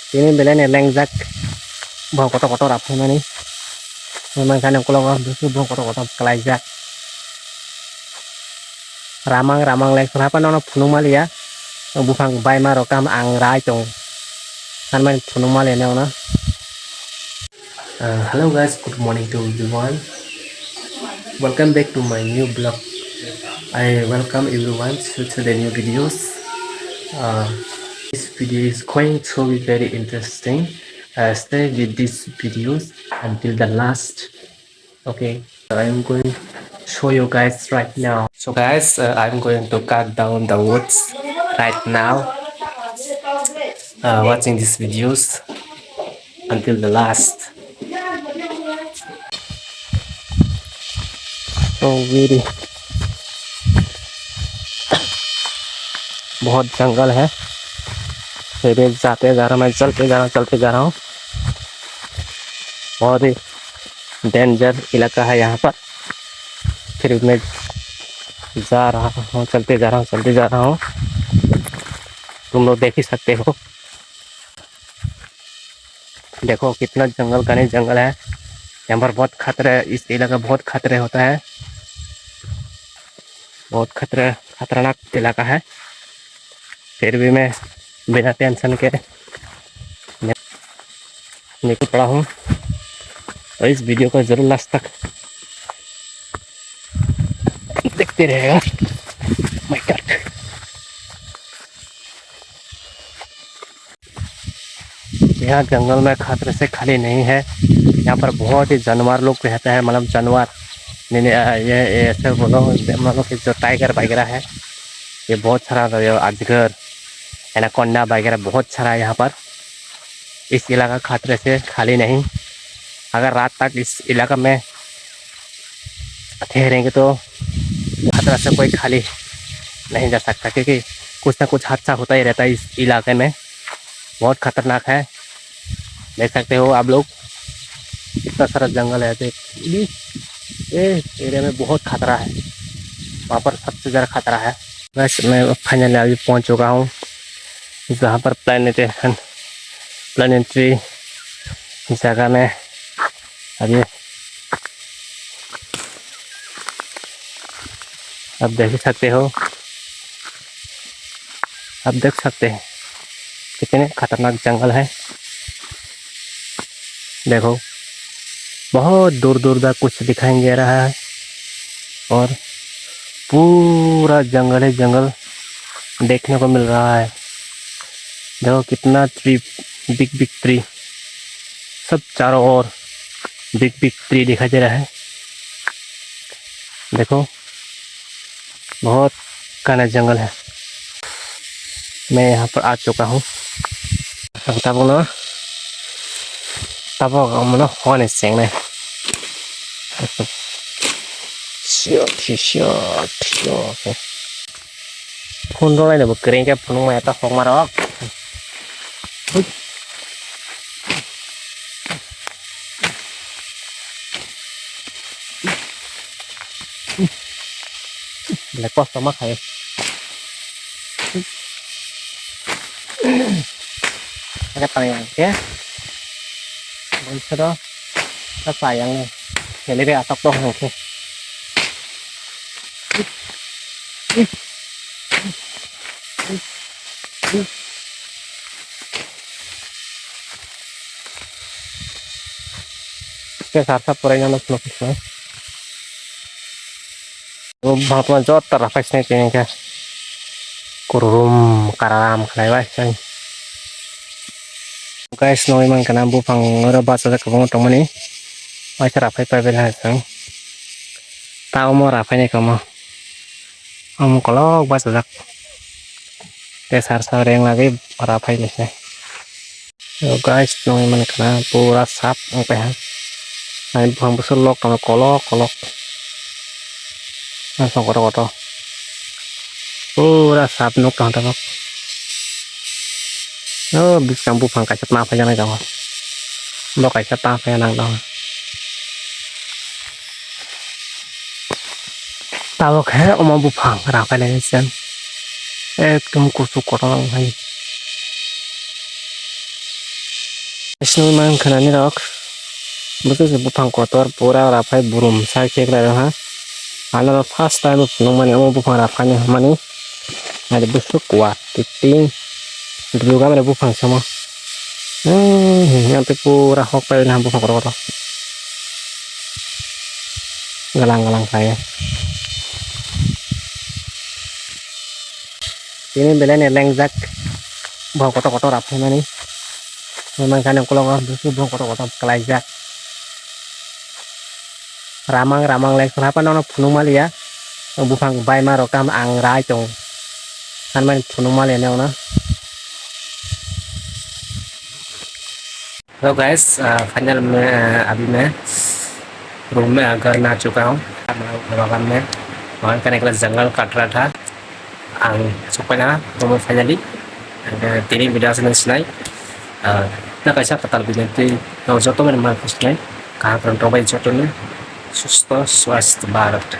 ini belen lengjak bong kotor-kotor apa ini memang kan kalau butuh bong kotor-kotor kelajak ramang lek kenapa nono punung mali ya bufang bay marokam angrai cong kan main punung mali ya nono. Hello guys, good morning to everyone. Welcome back to my new blog. I welcome everyone to the new videos. This video is going to be very interesting. Stay with these videos until the last. Okay, I'm going to show you guys right now. So guys, I'm going to cut down the woods right now. Watching these videos until the last. So really बहुत जंगल है। फिर जाते जा रहा मैं चलते जा रहा हूँ। बहुत ही डेंजर इलाका है यहाँ पर। फिर मैं जा रहा हूँ चलते जा रहा हूँ। तुम लोग देख ही सकते हो। देखो कितना जंगल घने जंगल है। यहाँ पर बहुत खतरे, इस इलाका बहुत खतरे होता है। बहुत खतरनाक इलाका है। फिर भी मैं बिना टेंशन के निकल पड़ा हूँ। तो इस वीडियो को जरूर लास्ट तक देखते रहेगा। माय गॉड, यहाँ जंगल में खतरे से खाली नहीं है। यहाँ पर बहुत ही जानवर लोग रहते हैं, मतलब जानवर ये ऐसे बोलो मतलब कि जो टाइगर वगैरह है ये बहुत सारा, अजगर एनाकोंडा वगैरह बहुत सारा है यहाँ पर। इस इलाका खतरे से खाली नहीं। अगर रात तक इस इलाका में ठहरेंगे तो खतरा से कोई खाली नहीं जा सकता, क्योंकि कुछ ना कुछ हादसा होता ही रहता है इस इलाके में। बहुत खतरनाक है, देख सकते हो आप लोग इतना सारा जंगल है। तो ये एरिया में बहुत खतरा है, वहाँ पर सबसे ज़्यादा खतरा है। बस मैं फाइनली अभी पहुँच चुका हूँ जहाँ पर प्लानिटरी जगह में अभी आप देख सकते हो। आप देख सकते हैं कितने खतरनाक जंगल है। देखो बहुत दूर दूर तक कुछ दिखाई नहीं दे रहा है और पूरा जंगल ही जंगल देखने को मिल रहा है। देखो कितना ट्री, बिग ट्री, सब चारों ओर बिग ट्री दिखाई दे रहा है। देखो बहुत घना जंगल है। मैं यहाँ पर आ चुका हूँ। तब मतलब होने से नहीं phun rồi này một kering cái phun mày ta phong mà đó là có sao mắc hay cái tay này kia mình sẽ đó các phải ăn này để lấy về tóc đông này cái sát sắp vào đây nó lục xuống bằng tuần chót tara phải xem cái này kurum karam này vậy xem guys nói mang cái nam bu phẳng ở ba sao cái vòng trong này ai sẽ phải về lại sang tao mua ra phải này không mà ông có lo ba sao cái sát sao đen là cái ra phải này guys nói mang cái nam pura sap ông phải này phẳng bu solo trong có lo langsung kotor-kotor pura sap nuk tang tang bisa bu phang cái ma phải này đâu lo cái ta phải năng đâu tao khé ông bu phang ra phải này xem tum kusuk kotor hay इसमें mang khanani rok buku bufang kotor pura rapai burum sai kek la ha ala first time nong mani amo bufang rafani mani ada busuk kuat titing juga mana bufang sama sampai pura hok pai na bufang kotor galang-galang kaya ini belen lengjak bufang kotor-kotor rapai mani memang kan yang kulong buku bufang kotor-kotor kelajak ramang lek kenapa nono punung mali ya bufang bai marokam ang rai chong kan man punung mali ne ona तो gas final में अभी मैं room में घर ना चुका हूँ बगल में वहाँ करने के लिए जंगल काट रहा था चुका रूम में फाइनली तीन वीडियो से सुनाई ना कैसा पता लगी जो तो मैंने मार कुछ नहीं कहाँ पर तो भाई जो तो सुस्त स्वस्थ भारत